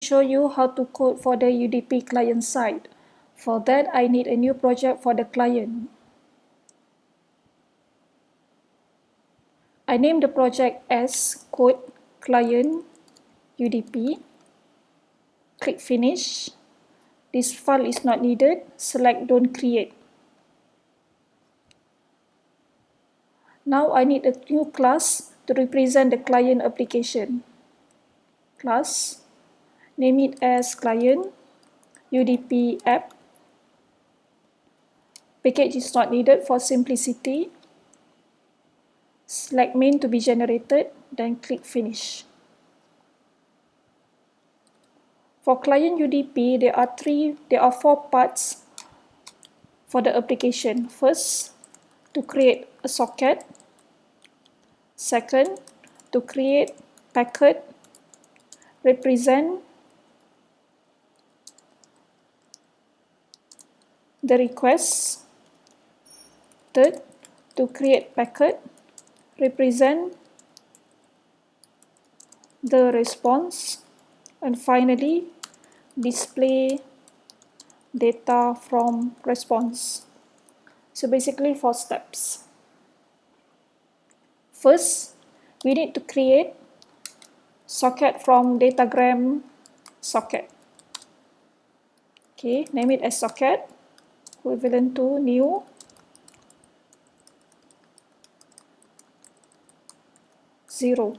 show you how to code for the UDP client side. For that, I need a new project for the client. I name the project as code client UDP. Click finish. This file is not needed. Select don't create. Now I need a new class to represent the client application. Class, name it as client UDP app. Package is not needed for simplicity. Select main to be generated, then click finish. For client UDP, there are four parts for the application. First, to create a socket. Second, to create packet, represent the request. Third, to create packet, represent the response. And finally, display data from response. So basically 4 steps. First, we need to create socket from datagram socket. Okay, name it as socket, equivalent to new zero.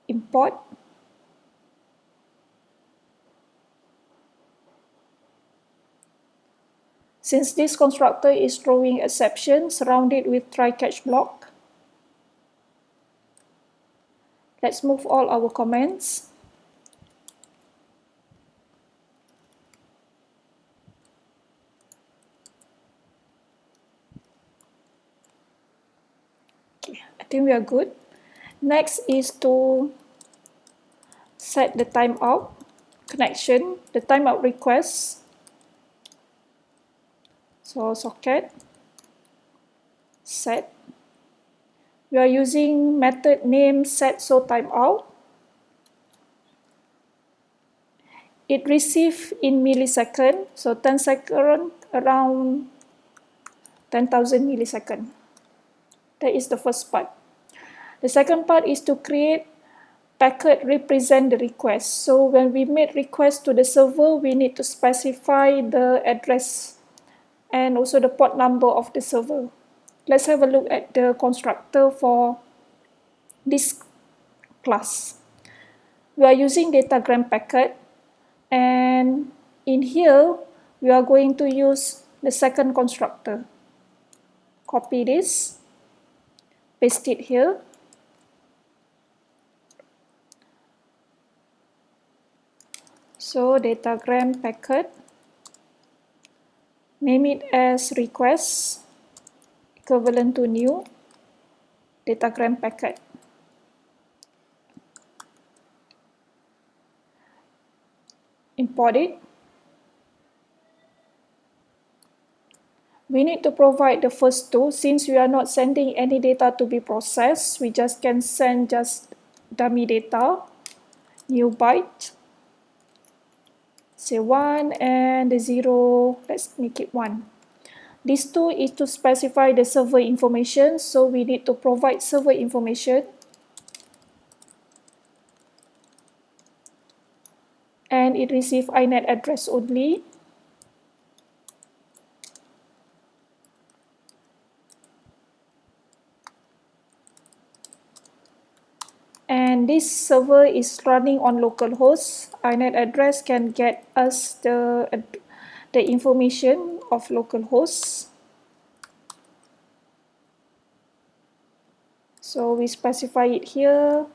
Import since this constructor is throwing exception, surround it with try-catch block. Let's move all our comments. Okay, I think we are good. Next is to set the timeout connection, the timeout request. So socket, set. We are using method name set so timeout. It receives in millisecond, so 10 seconds around 10,000 millisecond. That is the first part. The second part is to create packet represent the request. So when we make request to the server, we need to specify the address and also the port number of the server. Let's have a look at the constructor for this class. We are using datagram packet, and in here we are going to use the second constructor. Copy this, paste it here. So datagram packet, name it as request, equivalent to new datagram packet. Import it. We need to provide the first two. Since we are not sending any data to be processed, we just can send just dummy data, new byte, say 1, and the 0, let's make it 1. This two is to specify the server information, so we need to provide server information. And it receives INET address only. And this server is running on localhost. INET address can get us the information of localhost. So we specify it here.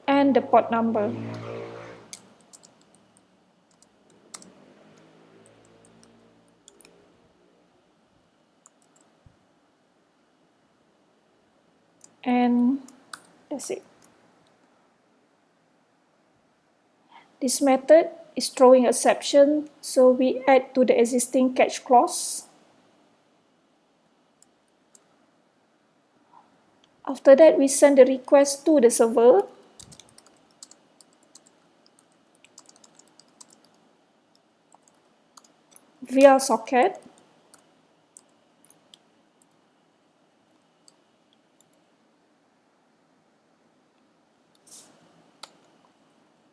And the port number. And that's it. This method is throwing exception, so we add to the existing catch clause. After that, we send the request to the server. Via socket.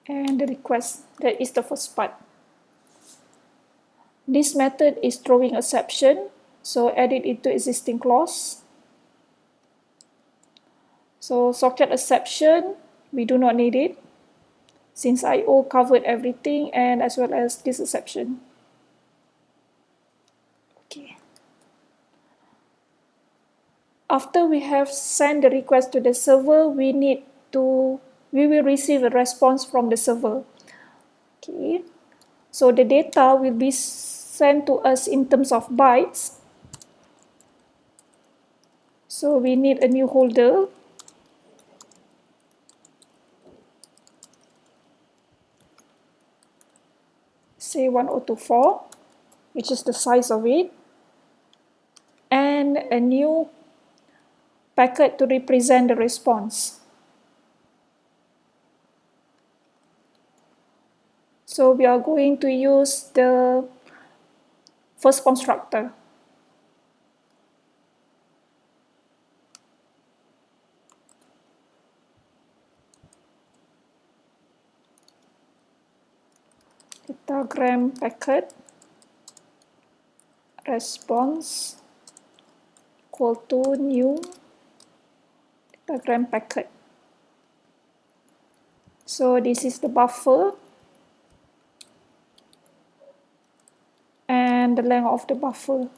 And the request, that is the first part. This method is throwing exception, so add it into existing clause. So socket exception, we do not need it, since IO covered everything and as well as this exception. Okay. After we have sent the request to the server, we will receive a response from the server. Okay. So the data will be sent to us in terms of bytes. So we need a new holder. Say 1024, which is the size of it. And a new packet to represent the response. So we are going to use the first constructor. Datagram packet response equal to new datagram packet. So this is the buffer and the length of the buffer.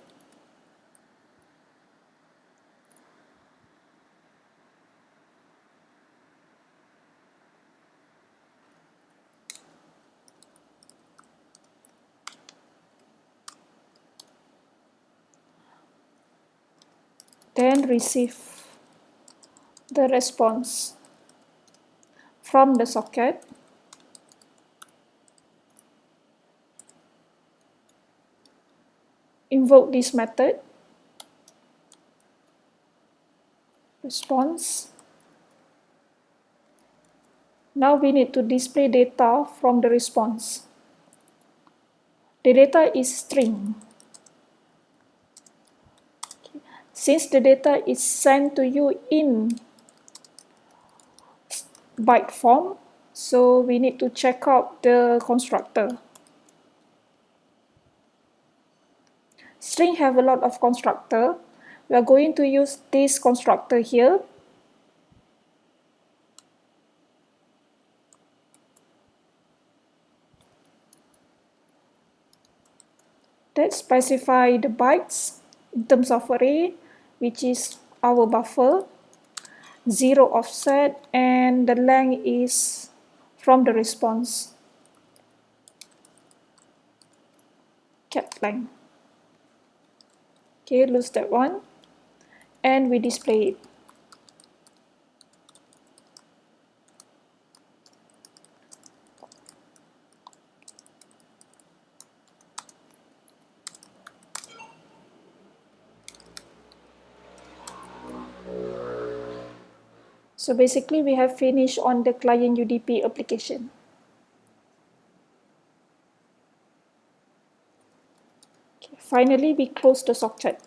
Then receive the response from the socket. Invoke this method, response. Now we need to display data from the response. The data is string. Since the data is sent to you in byte form, so we need to check out the constructor. String have a lot of constructor. We are going to use this constructor here. That specify the bytes in terms of array, which is our buffer, 0 offset, and the length is from the response, cat length. Okay, lose that one, and we display it. So basically, we have finished on the client UDP application. Okay, finally, we close the socket.